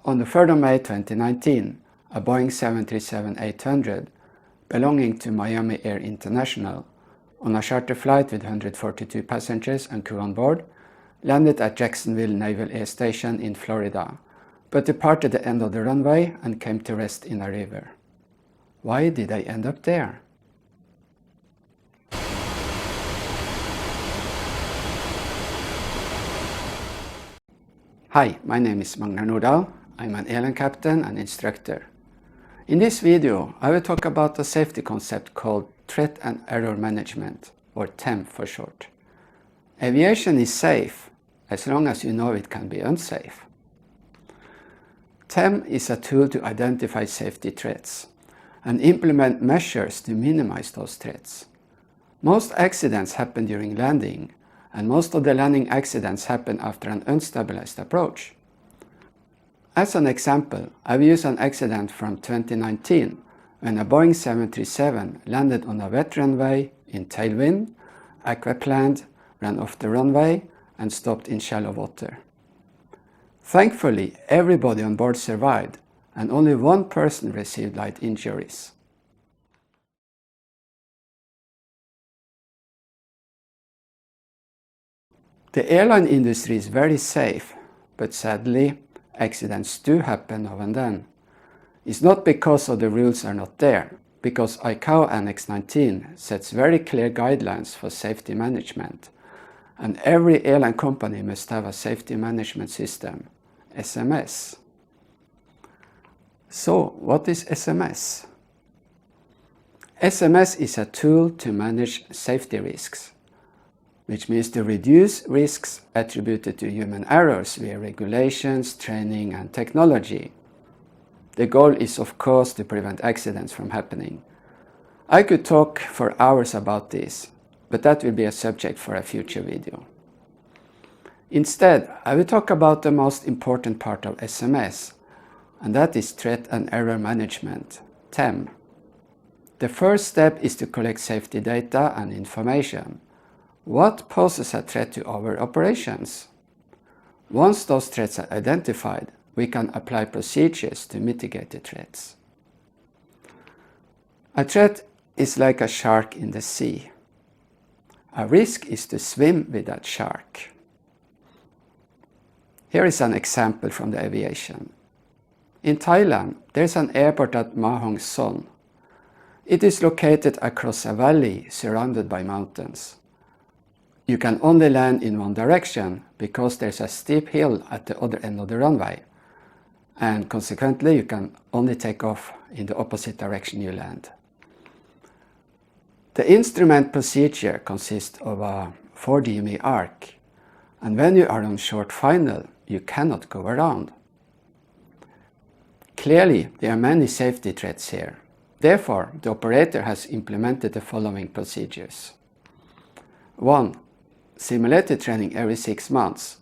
On the 3rd of May 2019, a Boeing 737-800 belonging to Miami Air International on a charter flight with 142 passengers and crew on board landed at Jacksonville Naval Air Station in Florida, but departed the end of the runway and came to rest in a river. Why did they end up there? Hi, my name is Magnar Nordahl. I'm an airline captain and instructor. In this video, I will talk about a safety concept called Threat and Error Management, or TEM for short. Aviation is safe as long as you know it can be unsafe. TEM is a tool to identify safety threats and implement measures to minimize those threats. Most accidents happen during landing, and most of the landing accidents happen after an unstabilized approach. As an example, I will use an accident from 2019 when a Boeing 737 landed on a wet runway in tailwind, aquaplaned, ran off the runway, and stopped in shallow water. Thankfully, everybody on board survived, and only one person received light injuries. The airline industry is very safe, but sadly, accidents do happen now and then. It's not because of the rules are not there, because ICAO Annex 19 sets very clear guidelines for safety management, and every airline company must have a safety management system, SMS. So, what is SMS? SMS is a tool to manage safety risks, which means to reduce risks attributed to human errors via regulations, training, and technology. The goal is, of course, to prevent accidents from happening. I could talk for hours about this, but that will be a subject for a future video. Instead, I will talk about the most important part of SMS, and that is Threat and Error Management, TEM. The first step is to collect safety data and information. What poses a threat to our operations? Once those threats are identified, we can apply procedures to mitigate the threats. A threat is like a shark in the sea. A risk is to swim with that shark. Here is an example from the aviation. In Thailand, there is an airport at Ma Hong Son. It is located across a valley surrounded by mountains. You can only land in one direction because there's a steep hill at the other end of the runway, and consequently you can only take off in the opposite direction you land. The instrument procedure consists of a 4DME arc, and when you are on short final, you cannot go around. Clearly, there are many safety threats here. Therefore, the operator has implemented the following procedures. 1. Simulated training every 6 months.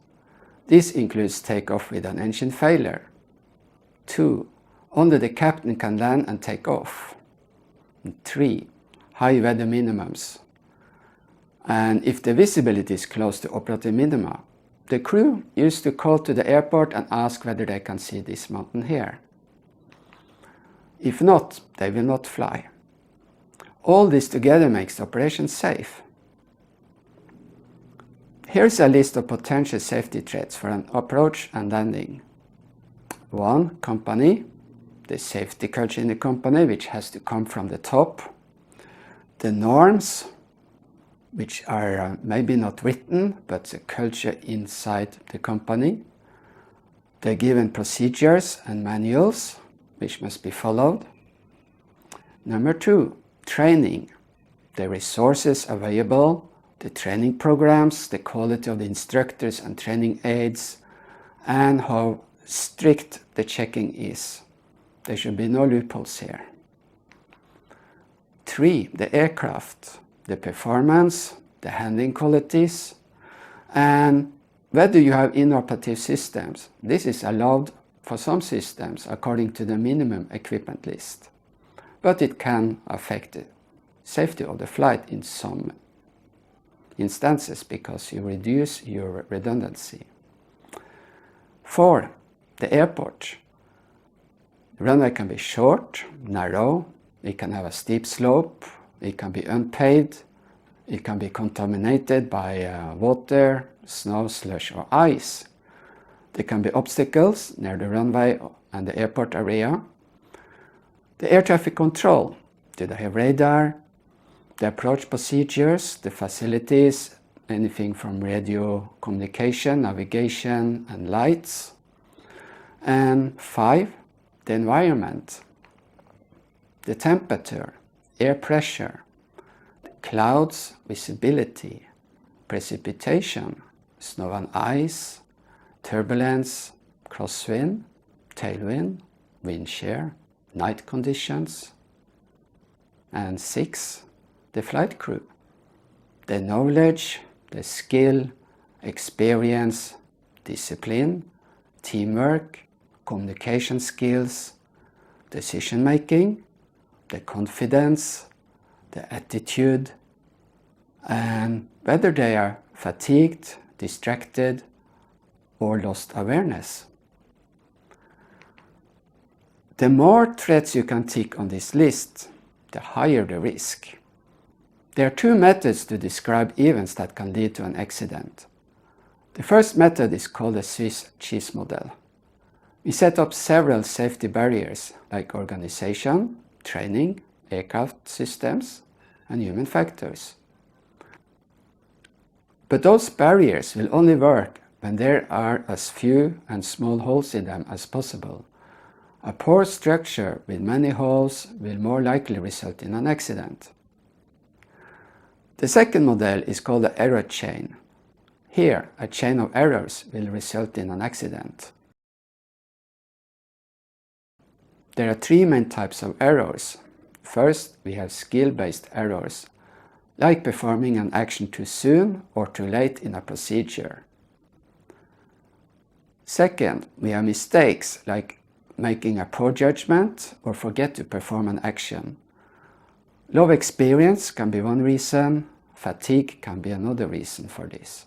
This includes takeoff with an engine failure. 2. Only the captain can land and take off. 3. High weather minimums. And if the visibility is close to operative minima, the crew used to call to the airport and ask whether they can see this mountain here. If not, they will not fly. All this together makes the operation safe. Here's a list of potential safety threats for an approach and landing. 1. Company. The safety culture in the company, which has to come from the top. The norms, which are maybe not written, but the culture inside the company. The given procedures and manuals, which must be followed. Number 2. Training. The resources available, the training programs, the quality of the instructors and training aids, and how strict the checking is. There should be no loopholes here. 3. The aircraft, the performance, the handling qualities, and whether you have inoperative systems. This is allowed for some systems according to the minimum equipment list, but it can affect the safety of the flight in some instances because you reduce your redundancy. 4. The airport. The runway can be short, narrow, it can have a steep slope, it can be unpaved, it can be contaminated by water, snow, slush or ice. There can be obstacles near the runway and the airport area. The air traffic control, do they have radar? The approach procedures, the facilities, anything from radio communication, navigation and lights. And 5, the environment, the temperature, air pressure, clouds, visibility, precipitation, snow and ice, turbulence, crosswind, tailwind, wind shear, night conditions. And 6, the flight crew, the knowledge, the skill, experience, discipline, teamwork, communication skills, decision making, the confidence, the attitude, and whether they are fatigued, distracted, or lost awareness. The more threats you can tick on this list, the higher the risk. There are 2 methods to describe events that can lead to an accident. The first method is called the Swiss cheese model. We set up several safety barriers like organization, training, aircraft systems, and human factors. But those barriers will only work when there are as few and small holes in them as possible. A poor structure with many holes will more likely result in an accident. The second model is called the error chain. Here, a chain of errors will result in an accident. There are 3 main types of errors. First, we have skill-based errors, like performing an action too soon or too late in a procedure. Second, we have mistakes, like making a poor judgment or forget to perform an action. Low experience can be one reason, fatigue can be another reason for this.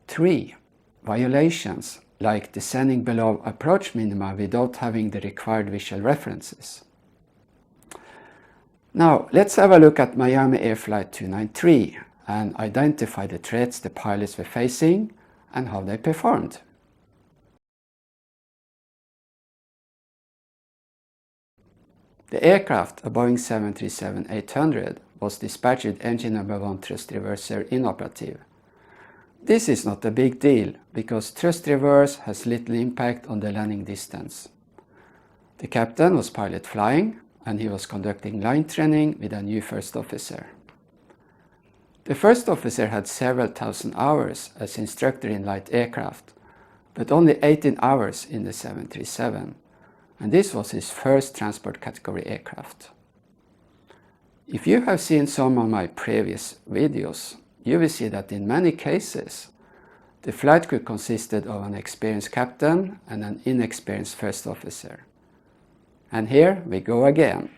3. Violations, like descending below approach minima without having the required visual references. Now, let's have a look at Miami Air Flight 293 and identify the threats the pilots were facing and how they performed. The aircraft, a Boeing 737-800, was dispatched with engine number 1 thrust reverser inoperative. This is not a big deal because thrust reverse has little impact on the landing distance. The captain was pilot flying and he was conducting line training with a new first officer. The first officer had several thousand hours as instructor in light aircraft, but only 18 hours in the 737, and this was his first transport category aircraft. If you have seen some of my previous videos, you will see that in many cases, the flight crew consisted of an experienced captain and an inexperienced first officer. And here we go again.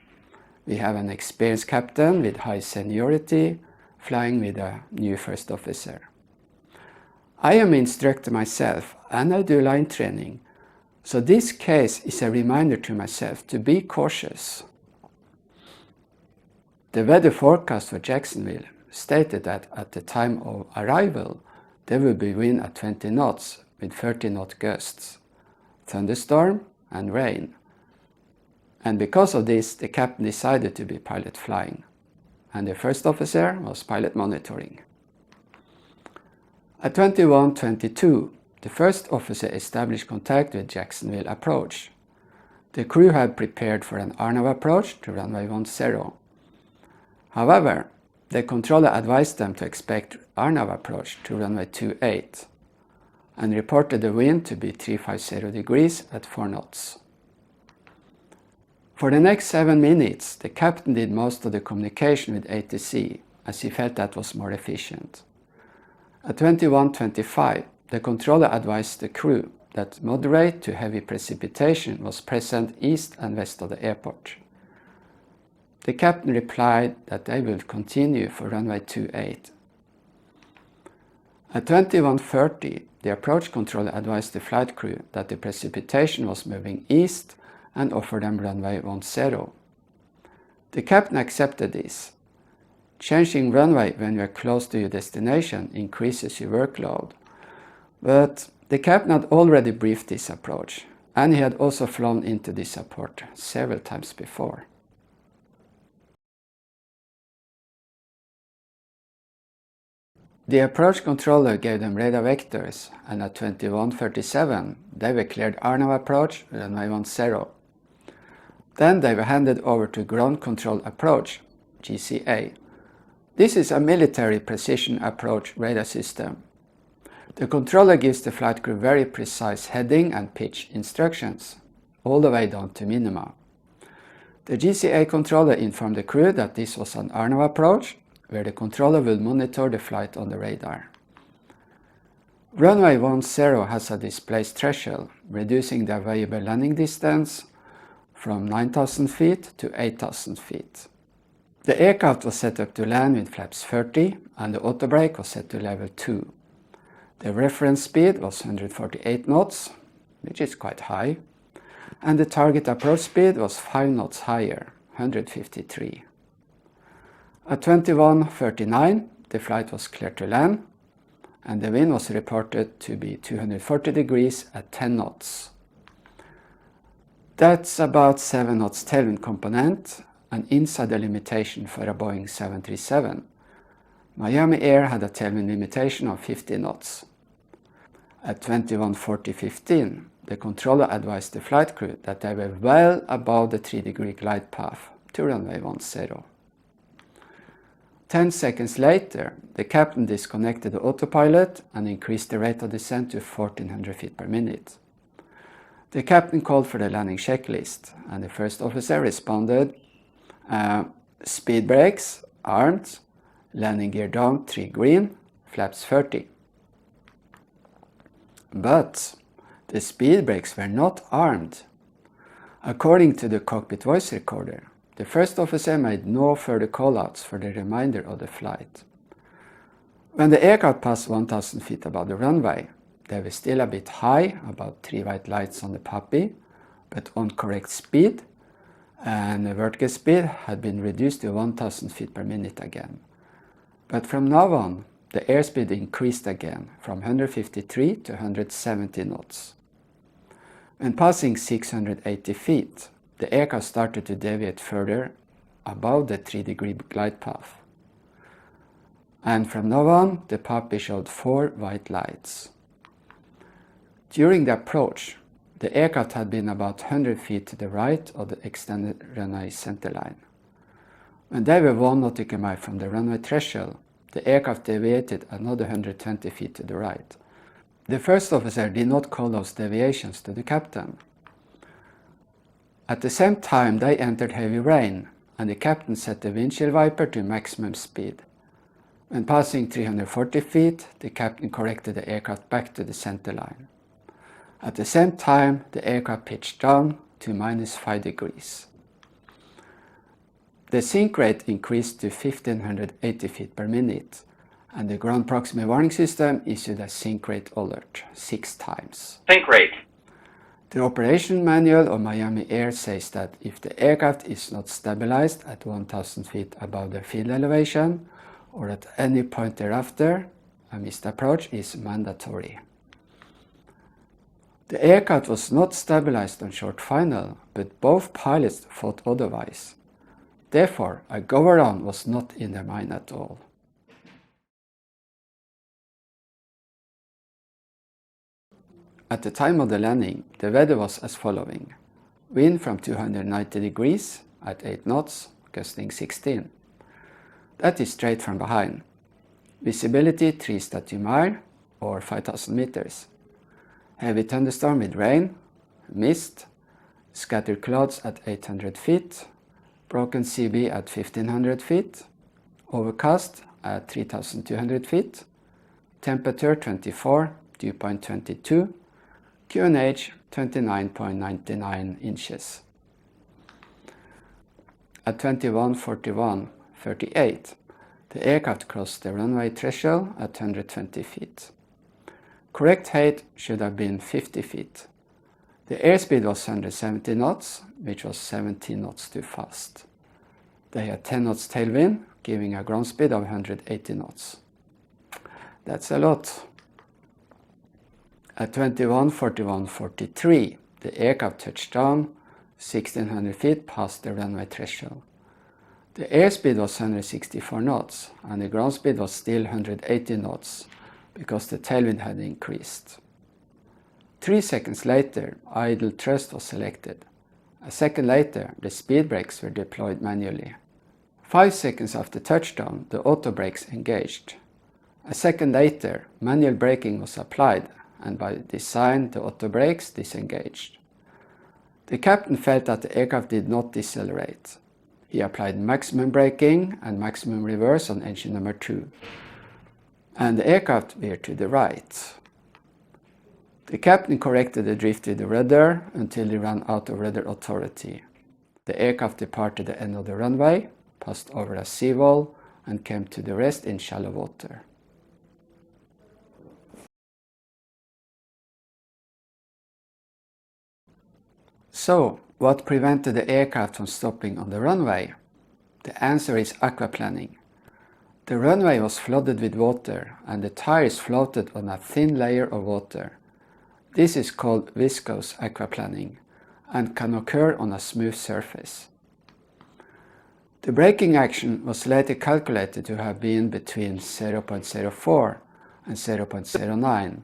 We have an experienced captain with high seniority flying with a new first officer. I am an instructor myself and I do line training, so this case is a reminder to myself to be cautious. The weather forecast for Jacksonville stated that at the time of arrival there will be wind at 20 knots with 30-knot gusts, thunderstorm and rain. And because of this, the captain decided to be pilot flying, and the first officer was pilot monitoring. At 21:22, the first officer established contact with Jacksonville approach. The crew had prepared for an RNAV approach to runway 10. However, the controller advised them to expect RNAV approach to runway 28 and reported the wind to be 350 degrees at 4 knots. For the next 7 minutes, the captain did most of the communication with ATC as he felt that was more efficient. At 21:25, the controller advised the crew that moderate to heavy precipitation was present east and west of the airport. The captain replied that they will continue for runway 28. At 21:30, the approach controller advised the flight crew that the precipitation was moving east and offered them runway 10. The captain accepted this. Changing runway when you are close to your destination increases your workload, but the captain had already briefed this approach, and he had also flown into this support several times before. The approach controller gave them radar vectors, and at 21:37 they were cleared Arnav approach, runway 10. Then they were handed over to Ground Control Approach, GCA. This is a military precision approach radar system. The controller gives the flight crew very precise heading and pitch instructions, all the way down to minima. The GCA controller informed the crew that this was an Arnav approach, where the controller will monitor the flight on the radar. Runway 10 has a displaced threshold, reducing the available landing distance from 9,000 feet to 8,000 feet. The aircraft was set up to land with flaps 30 and the auto brake was set to level 2. The reference speed was 148 knots, which is quite high, and the target approach speed was 5 knots higher, 153. At 21:39, the flight was cleared to land, and the wind was reported to be 240 degrees at 10 knots. That's about 7 knots tailwind component, and inside the limitation for a Boeing 737. Miami Air had a tailwind limitation of 50 knots. At 21:40:15, the controller advised the flight crew that they were well above the 3-degree glide path to runway 10. 10 seconds later, the captain disconnected the autopilot and increased the rate of descent to 1400 feet per minute. The captain called for the landing checklist, and the first officer responded, speed brakes, armed, landing gear down, 3 green, flaps 30. But the speed brakes were not armed. According to the cockpit voice recorder, the first officer made no further callouts for the remainder of the flight. When the aircraft passed 1,000 feet above the runway, they were still a bit high, about 3 white lights on the puppy, but on correct speed, and the vertical speed had been reduced to 1,000 feet per minute again. But from now on, the airspeed increased again from 153 to 170 knots. When passing 680 feet, the aircraft started to deviate further above the 3-degree glide path. And from now on, the puppy showed 4 white lights. During the approach, the aircraft had been about 100 feet to the right of the extended runway centerline. When they were 1 nautical mile from the runway threshold, the aircraft deviated another 120 feet to the right. The first officer did not call those deviations to the captain. At the same time, they entered heavy rain, and the captain set the windshield wiper to maximum speed. When passing 340 feet, the captain corrected the aircraft back to the centerline. At the same time, the aircraft pitched down to -5 degrees. The sink rate increased to 1,580 feet per minute, and the ground proximity warning system issued a sink rate alert 6 times. Sink rate. The operation manual of Miami Air says that if the aircraft is not stabilized at 1,000 feet above the field elevation, or at any point thereafter, a missed approach is mandatory. The aircraft was not stabilized on short final, but both pilots thought otherwise. Therefore, a go-around was not in their mind at all. At the time of the landing, the weather was as following. Wind from 290 degrees at 8 knots, gusting 16. That is straight from behind. Visibility 3 statute mile or 5,000 meters. Heavy thunderstorm with rain, mist, scattered clouds at 800 feet, broken CB at 1,500 feet, overcast at 3,200 feet, temperature 24, dew point 22, QNH 29.99 inches. At 21:41:38, The aircraft crossed the runway threshold at 120 feet. Correct height should have been 50 feet. The airspeed was 170 knots, which was 17 knots too fast. They had 10 knots tailwind, giving a ground speed of 180 knots. That's a lot. At 21, 41, 43, the aircraft touched down 1600 feet past the runway threshold. The airspeed was 164 knots, and the ground speed was still 180 knots, because the tailwind had increased. 3 seconds later, idle thrust was selected. A second later, the speed brakes were deployed manually. 5 seconds after touchdown, the auto brakes engaged. A second later, manual braking was applied, and by design, the auto brakes disengaged. The captain felt that the aircraft did not decelerate. He applied maximum braking and maximum reverse on engine number 2, and the aircraft veered to the right. The captain corrected the drift with the rudder until he ran out of rudder authority. The aircraft departed the end of the runway, passed over a seawall, and came to the rest in shallow water. So, what prevented the aircraft from stopping on the runway? The answer is aquaplaning. The runway was flooded with water, and the tires floated on a thin layer of water. This is called viscose aquaplaning and can occur on a smooth surface. The braking action was later calculated to have been between 0.04 and 0.09.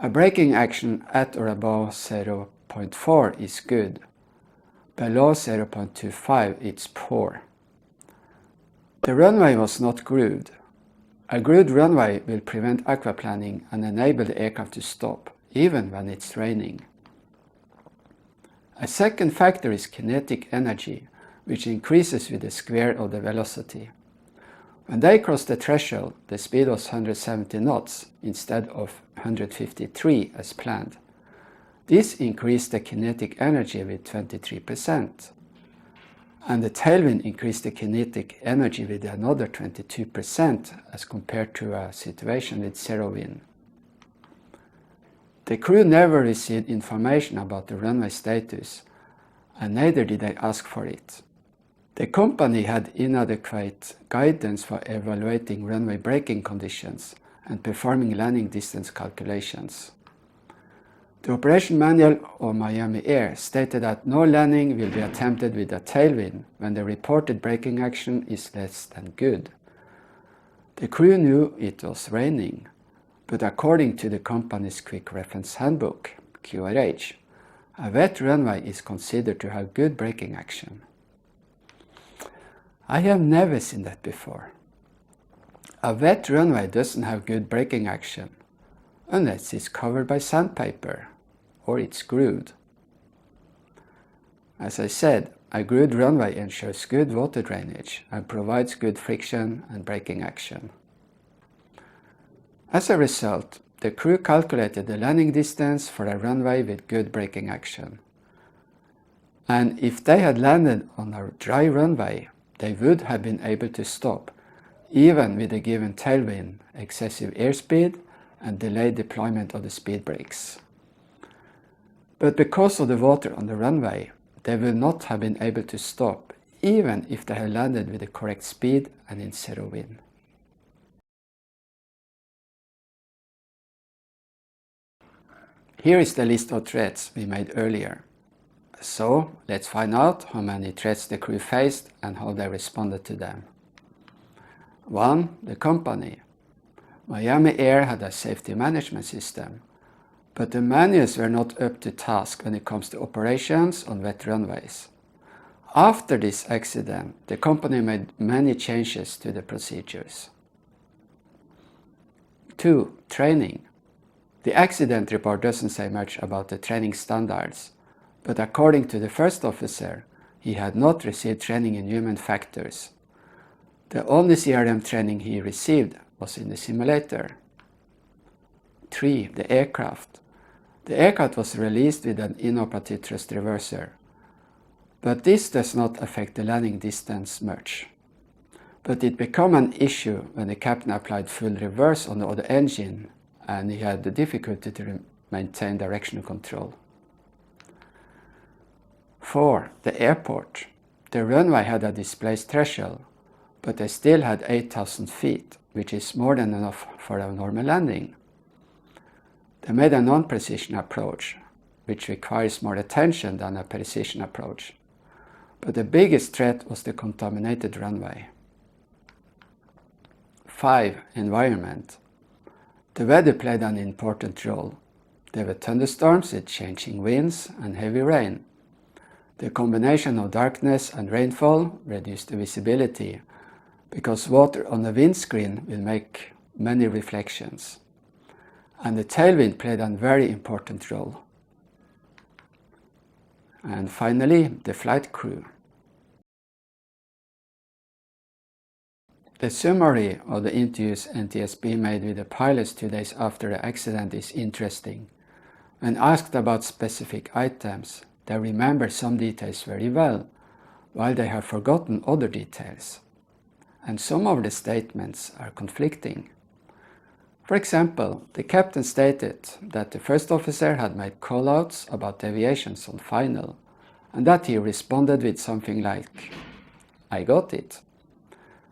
A braking action at or above 0.4 is good. Below 0.25 it's poor. The runway was not grooved. A grooved runway will prevent aquaplaning and enable the aircraft to stop, even when it's raining. A second factor is kinetic energy, which increases with the square of the velocity. When they crossed the threshold, the speed was 170 knots instead of 153 as planned. This increased the kinetic energy with 23%. And the tailwind increased the kinetic energy with another 22% as compared to a situation with zero wind. The crew never received information about the runway status, and neither did they ask for it. The company had inadequate guidance for evaluating runway braking conditions and performing landing distance calculations. The operation manual of Miami Air stated that no landing will be attempted with a tailwind when the reported braking action is less than good. The crew knew it was raining, but according to the company's Quick Reference Handbook, QRH, a wet runway is considered to have good braking action. I have never seen that before. A wet runway doesn't have good braking action, unless it's covered by sandpaper or it's grooved. As I said, a grooved runway ensures good water drainage and provides good friction and braking action. As a result, the crew calculated the landing distance for a runway with good braking action. And if they had landed on a dry runway, they would have been able to stop, even with a given tailwind, excessive airspeed, and delayed deployment of the speed brakes. But because of the water on the runway, they will not have been able to stop, even if they had landed with the correct speed and in zero wind. Here is the list of threats we made earlier. So, let's find out how many threats the crew faced and how they responded to them. 1. The company. Miami Air had a safety management system, but the manuals were not up to task when it comes to operations on wet runways. After this accident, the company made many changes to the procedures. 2. Training. The accident report doesn't say much about the training standards, but according to the first officer, he had not received training in human factors. The only CRM training he received was in the simulator. 3. The aircraft. The aircraft was released with an inoperative thrust reverser, but this does not affect the landing distance much. But it became an issue when the captain applied full reverse on the other engine and he had the difficulty to maintain directional control. 4. The airport. The runway had a displaced threshold, but they still had 8,000 feet, which is more than enough for a normal landing. They made a non-precision approach, which requires more attention than a precision approach. But the biggest threat was the contaminated runway. 5. Environment. The weather played an important role. There were thunderstorms with changing winds and heavy rain. The combination of darkness and rainfall reduced the visibility, because water on the windscreen will make many reflections. And the tailwind played a very important role. And finally, the flight crew. The summary of the interviews NTSB made with the pilots 2 days after the accident is interesting. When asked about specific items, they remember some details very well, while they have forgotten other details. And some of the statements are conflicting. For example, the captain stated that the first officer had made call-outs about deviations on final, and that he responded with something like, "I got it."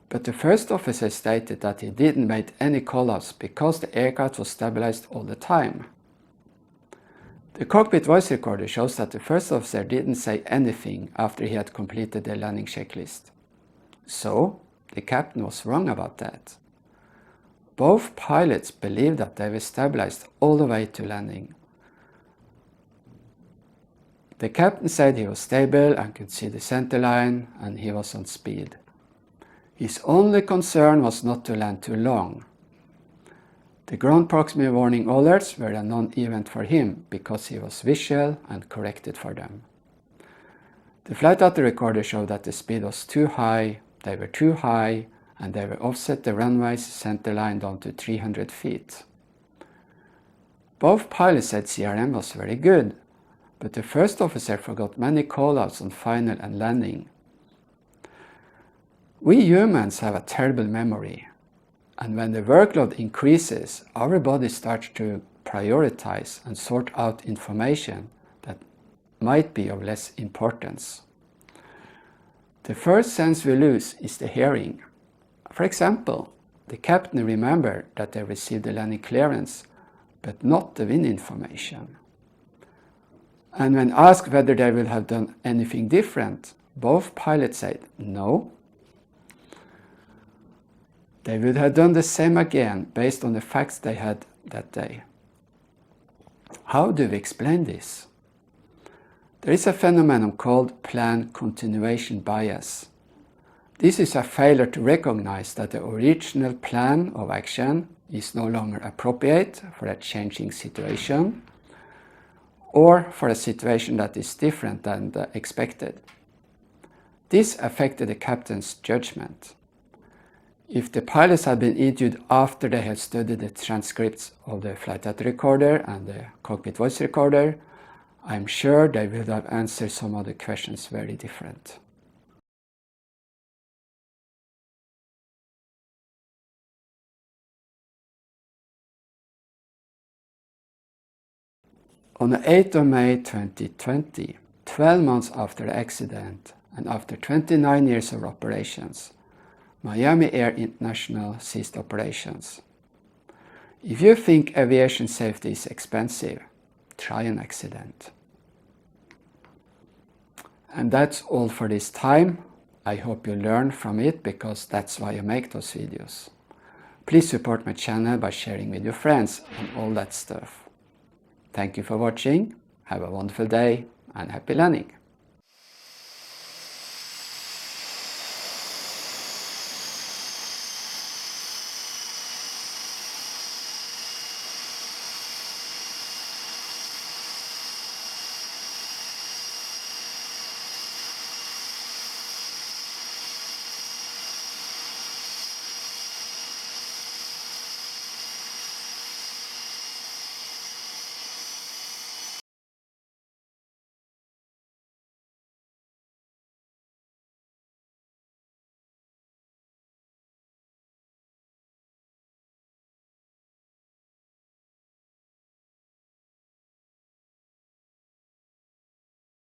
But the first officer stated that he didn't make any call-outs because the aircraft was stabilized all the time. The cockpit voice recorder shows that the first officer didn't say anything after he had completed the landing checklist. So, the captain was wrong about that. Both pilots believed that they were stabilized all the way to landing. The captain said he was stable and could see the center line, and he was on speed. His only concern was not to land too long. The ground proximity warning alerts were a non-event for him because he was visual and corrected for them. The flight data recorder showed that the speed was too high, they were too high, and they were offset the runway's center line down to 300 feet. Both pilots said CRM was very good, but the first officer forgot many callouts on final and landing. We humans have a terrible memory, and when the workload increases, our body starts to prioritize and sort out information that might be of less importance. The first sense we lose is the hearing. For example, the captain remembered that they received the landing clearance, but not the wind information. And when asked whether they would have done anything different, both pilots said no. They would have done the same again based on the facts they had that day. How do we explain this? There is a phenomenon called plan continuation bias. This is a failure to recognize that the original plan of action is no longer appropriate for a changing situation or for a situation that is different than the expected. This affected the captain's judgment. If the pilots had been interviewed after they had studied the transcripts of the flight data recorder and the cockpit voice recorder, I'm sure they would have answered some of the questions very different. On the 8th of May 2020, 12 months after the accident and after 29 years of operations, Miami Air International ceased operations. If you think aviation safety is expensive, try an accident. And that's all for this time. I hope you learn from it because that's why I make those videos. Please support my channel by sharing with your friends and all that stuff. Thank you for watching, have a wonderful day and happy landing!